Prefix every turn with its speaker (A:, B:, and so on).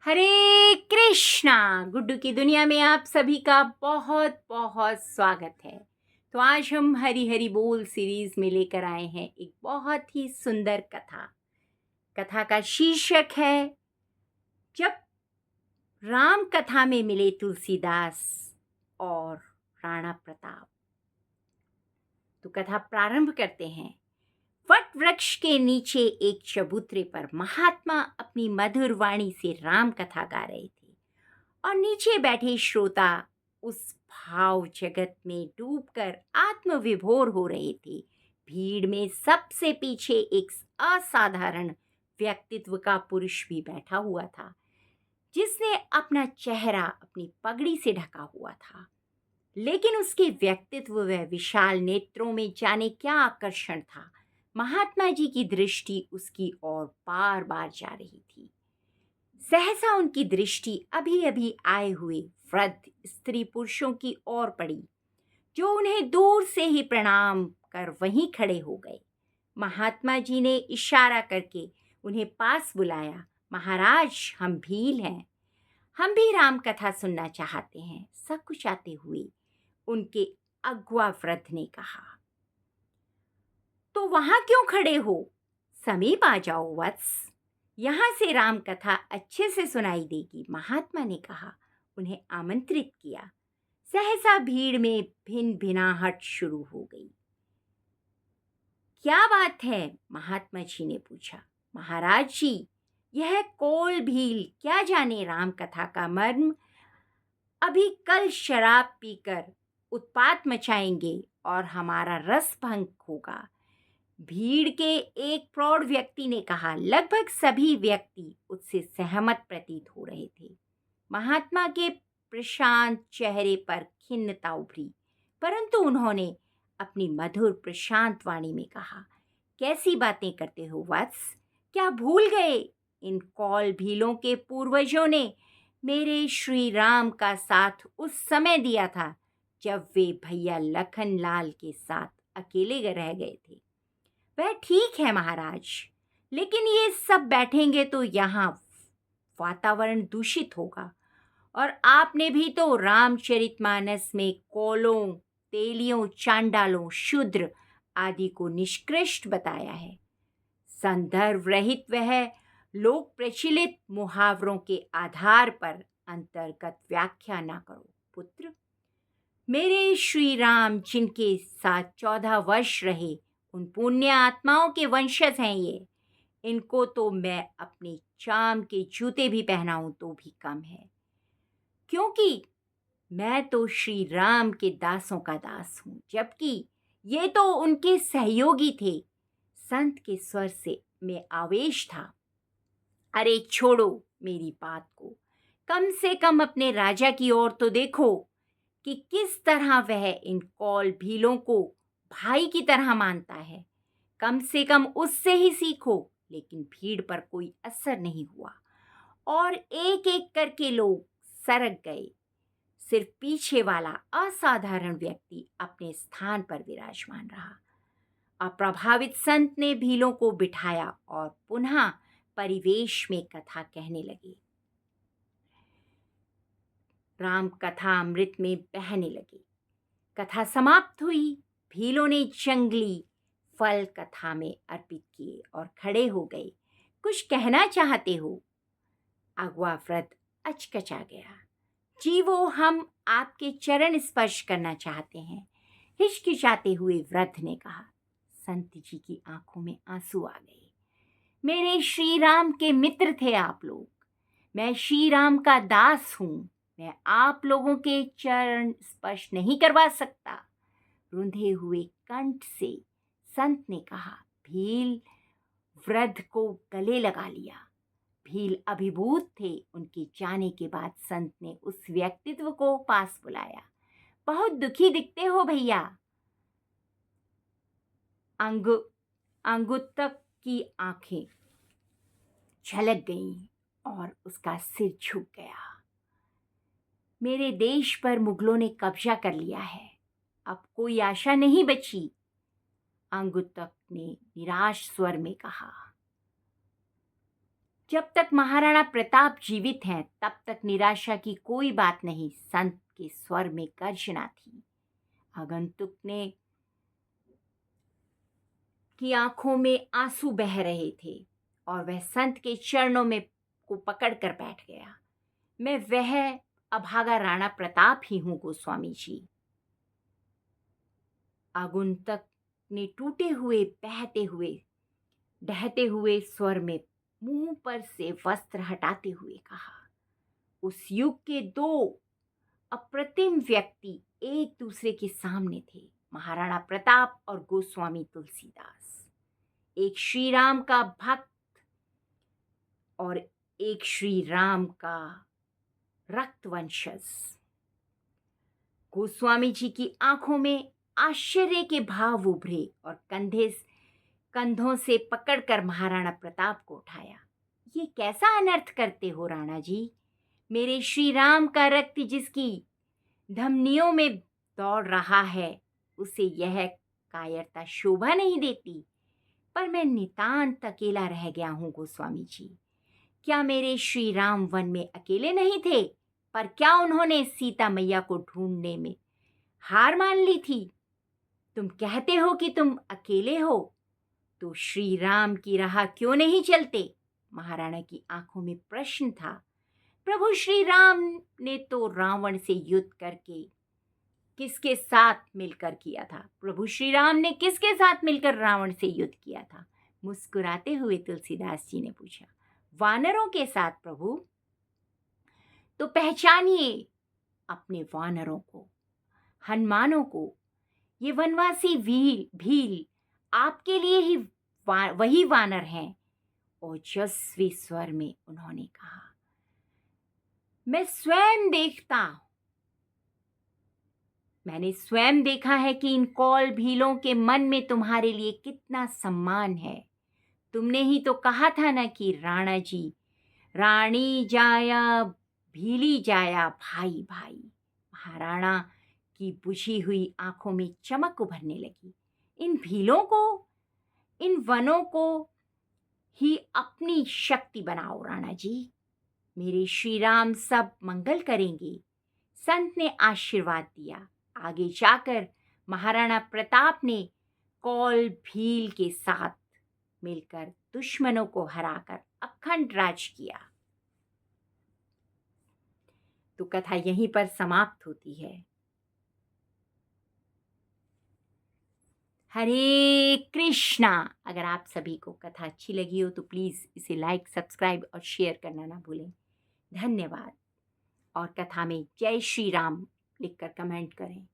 A: हरे कृष्णा। गुड्डू की दुनिया में आप सभी का बहुत बहुत स्वागत है। तो आज हम हरी हरी बोल सीरीज में लेकर आए हैं एक बहुत ही सुंदर कथा। कथा का शीर्षक है जब राम कथा में मिले तुलसीदास और राणा प्रताप। तो कथा प्रारंभ करते हैं। वट वृक्ष के नीचे एक चबूतरे पर महात्मा अपनी मधुर वाणी से राम कथा गा रहे थे और नीचे बैठे श्रोता उस भाव जगत में डूबकर आत्मविभोर हो रहे थे। भीड़ में सबसे पीछे एक असाधारण व्यक्तित्व का पुरुष भी बैठा हुआ था, जिसने अपना चेहरा अपनी पगड़ी से ढका हुआ था। लेकिन उसके व्यक्तित्व व विशाल नेत्रों में जाने क्या आकर्षण था। महात्मा जी की दृष्टि उसकी ओर बार बार जा रही थी। सहसा उनकी दृष्टि अभी अभी आए हुए वृद्ध स्त्री पुरुषों की ओर पड़ी, जो उन्हें दूर से ही प्रणाम कर वहीं खड़े हो गए। महात्मा जी ने इशारा करके उन्हें पास बुलाया। महाराज, हम भील हैं, हम भी राम कथा सुनना चाहते हैं, सकुचाते हुए उनके अगुआ वृद्ध ने कहा। तो वहां क्यों खड़े हो, समीप आ जाओ वत्स, यहाँ से राम कथा अच्छे से सुनाई देगी। महात्मा ने कहा, उन्हें आमंत्रित किया। सहसा भीड़ में भिन भिनाहट शुरू हो गई। क्या बात है, महात्मा जी ने पूछा। महाराज जी, यह कोल भील क्या जाने राम कथा का मर्म। अभी कल शराब पीकर उत्पात मचाएंगे और हमारा रस भंग होगा। भीड़ के एक प्रौढ़ व्यक्ति ने कहा। लगभग सभी व्यक्ति उससे सहमत प्रतीत हो रहे थे। महात्मा के प्रशांत चेहरे पर खिन्नता उभरी, परंतु उन्होंने अपनी मधुर प्रशांत वाणी में कहा, कैसी बातें करते हो वत्स, क्या भूल गए इन कौल भीलों के पूर्वजों ने मेरे श्री राम का साथ उस समय दिया था जब वे भैया लखन लाल के साथ अकेले रह गए थे। वह ठीक है महाराज, लेकिन ये सब बैठेंगे तो यहाँ वातावरण दूषित होगा। और आपने भी तो रामचरितमानस में कौलों, तेलियों, चांडालों, शूद्र आदि को निष्कृष्ट बताया है। संदर्भ रहित वह लोक प्रचलित मुहावरों के आधार पर अंतर्गत व्याख्या ना करो पुत्र। मेरे श्री राम जिनके साथ 14 वर्ष रहे, उन पुण्य आत्माओं के वंशज हैं ये। इनको तो मैं अपने चाम के जूते भी पहनाऊं तो भी कम है, क्योंकि मैं तो श्री राम के दासों का दास हूं, जबकि ये तो उनके सहयोगी थे। संत के स्वर में आवेश था। अरे छोड़ो मेरी बात को, कम से कम अपने राजा की ओर तो देखो कि किस तरह वह इन कौल भीलों को भाई की तरह मानता है। कम से कम उससे ही सीखो। लेकिन भीड़ पर कोई असर नहीं हुआ और एक एक करके लोग सरक गए। सिर्फ पीछे वाला असाधारण व्यक्ति अपने स्थान पर विराजमान रहा। अप्रभावित संत ने भीलों को बिठाया और पुनः परिवेश में कथा कहने लगे। राम कथा अमृत में बहने लगी। कथा समाप्त हुई। भीलों ने जंगली फल कथा में अर्पित किए और खड़े हो गए। कुछ कहना चाहते हो? अगुआ वृद्ध अचकचा गया। जी वो हम आपके चरण स्पर्श करना चाहते हैं, हिचकिचाते हुए वृद्ध ने कहा। संत जी की आंखों में आंसू आ गए। मेरे श्री राम के मित्र थे आप लोग। मैं श्री राम का दास हूं। मैं आप लोगों के चरण स्पर्श नहीं करवा सकता। रुंधे हुए कंठ से संत ने कहा। भील वृद्ध को गले लगा लिया। भील अभिभूत थे। उनके जाने के बाद संत ने उस व्यक्तित्व को पास बुलाया। बहुत दुखी दिखते हो भैया। अंगुत्तक की आंखें झलक गईं और उसका सिर झुक गया। मेरे देश पर मुगलों ने कब्जा कर लिया है, अब कोई आशा नहीं बची। अंगुत्तक ने निराश स्वर में कहा। जब तक महाराणा प्रताप जीवित हैं तब तक निराशा की कोई बात नहीं, संत के स्वर में गर्जना थी। आगंतुक ने की आंखों में आंसू बह रहे थे और वह संत के चरणों में को पकड़कर बैठ गया। मैं वह अभागा राणा प्रताप ही हूं गोस्वामी जी। आगंतुक ने टूटे हुए, बहते हुए, ढहते हुए स्वर में मुंह पर से वस्त्र हटाते हुए कहा। उस युग के दो अप्रतिम व्यक्ति एक दूसरे के सामने थे, महाराणा प्रताप और गोस्वामी तुलसीदास। एक श्री राम का भक्त और एक श्री राम का रक्तवंशज। गोस्वामी जी की आंखों में आश्चर्य के भाव उभरे और कंधों से पकड़कर महाराणा प्रताप को उठाया। ये कैसा अनर्थ करते हो राणा जी? मेरे श्री राम का रक्त जिसकी धमनियों में दौड़ रहा है, उसे यह कायरता शोभा नहीं देती। पर मैं नितांत अकेला रह गया हूं गोस्वामी जी। क्या मेरे श्री राम वन में अकेले नहीं थे? पर क्या उन्होंने सीता मैया को ढूंढने में हार मान ली थी? तुम कहते हो कि तुम अकेले हो, तो श्री राम की राह क्यों नहीं चलते? महाराणा की आंखों में प्रश्न था। प्रभु श्री राम ने तो रावण से युद्ध करके किसके साथ मिलकर किया था? प्रभु श्री राम ने किसके साथ मिलकर रावण से युद्ध किया था? मुस्कुराते हुए तुलसीदास जी ने पूछा। वानरों के साथ प्रभु। तो पहचानिए अपने वानरों को, हनुमानों को। ये वनवासी भील आपके लिए ही वही वानर हैं। ओजस्वी स्वर में उन्होंने कहा, मैंने स्वयं देखा है कि इन कौल भीलों के मन में तुम्हारे लिए कितना सम्मान है। तुमने ही तो कहा था ना कि राणा जी, रानी जाया भीली जाया भाई भाई। महाराणा की बुझी हुई आंखों में चमक उभरने लगी। इन भीलों को, इन वनों को ही अपनी शक्ति बनाओ राणा जी। मेरे श्री राम सब मंगल करेंगे। संत ने आशीर्वाद दिया। आगे जाकर महाराणा प्रताप ने कौल भील के साथ मिलकर दुश्मनों को हराकर अखंड राज किया। तो कथा यहीं पर समाप्त होती है। हरे कृष्णा। अगर आप सभी को कथा अच्छी लगी हो तो प्लीज़ इसे लाइक, सब्सक्राइब और शेयर करना ना भूलें। धन्यवाद। और कथा में जय श्री राम लिखकर कमेंट करें।